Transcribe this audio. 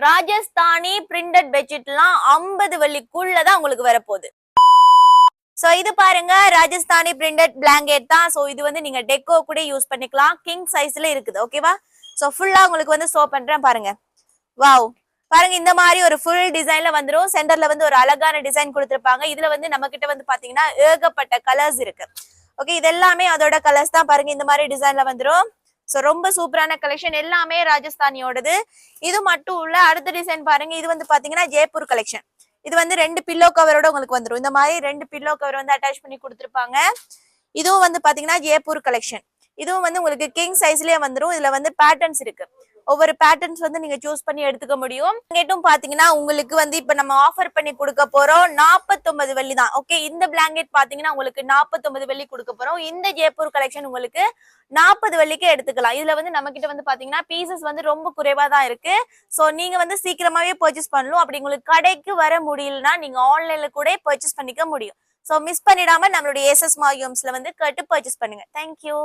Rajasthani printed பெட்ஷீட்லாம் 50 வெள்ளிக்குள்ளதான் உங்களுக்கு வரப்போகுது. So இது பாருங்க ராஜஸ்தானி பிரிண்டட் பிளாங்கெட் தான். சோ இது வந்து நீங்க டெக்கோ கூட யூஸ் பண்ணிக்கலாம். கிங் சைஸ்ல இருக்குது. ஓகேவா? சோ ஃபுல்லா உங்களுக்கு வந்து ஷோ பண்றேன் பாருங்க. வாவ், பாருங்க இந்த மாதிரி ஒரு ஃபுல் டிசைன்ல வந்துரும். சென்டர்ல வந்து ஒரு அழகான டிசைன் கொடுத்திருப்பாங்க. இதுல வந்து நம்ம கிட்ட வந்து பாத்தீங்கன்னா ஏகப்பட்ட கலர்ஸ் இருக்கு. ஓகே, இது எல்லாமே அதோட கலர்ஸ் தான். பாருங்க இந்த மாதிரி டிசைன்ல வந்துரும். சோ ரொம்ப சூப்பரான கலெக்ஷன், எல்லாமே ராஜஸ்தானியோடது. இது மட்டும் இல்ல, அடுத்த டிசைன் பாருங்க. இது வந்து பாத்தீங்கன்னா ஜெய்ப்பூர் கலெக்ஷன். இது வந்து 2 பில்லோ கவரோட உங்களுக்கு வந்துரும். இந்த மாதிரி 2 பில்லோ கவர் வந்து அட்டாச் பண்ணி கொடுத்துருப்பாங்க. இதுவும் வந்து பாத்தீங்கன்னா ஜெய்ப்பூர் கலெக்ஷன். இதுவும் வந்து உங்களுக்கு கிங் சைஸ்லயே வந்துரும். இதுல வந்து பேட்டர்ன்ஸ் இருக்கு. ஒவ்வொரு பேட்டர்ன்ஸ் வந்து நீங்க சூஸ் பண்ணி எடுத்துக்க முடியும். பிளாங்கெட்டும் பாத்தீங்கன்னா உங்களுக்கு வந்து இப்ப நம்ம ஆஃபர் பண்ணி கொடுக்க போறோம் 49 வெள்ளி தான். ஓகே, இந்த பிளாங்கெட் பாத்தீங்கன்னா உங்களுக்கு 49 வெள்ளி கொடுக்க போறோம். இந்த ஜெய்ப்பூர் கலெக்ஷன் உங்களுக்கு 40 வெள்ளிக்கு எடுத்துக்கலாம். இதுல வந்து நம்ம கிட்ட வந்து பாத்தீங்கன்னா பீசஸ் வந்து ரொம்ப குறைவா தான் இருக்கு. சோ நீங்க வந்து சீக்கிரமாவே பர்ச்சேஸ் பண்ணணும். அப்படி உங்களுக்கு கடைக்கு வர முடியலன்னா நீங்க ஆன்லைன்ல கூட பர்ச்சேஸ் பண்ணிக்க முடியும். சோ மிஸ் பண்ணிடாம நம்மளுடைய ஏசஸ் மார்கியம்ஸ்ல வந்து கேட்டு பர்ச்சேஸ் பண்ணுங்க. தேங்க்யூ.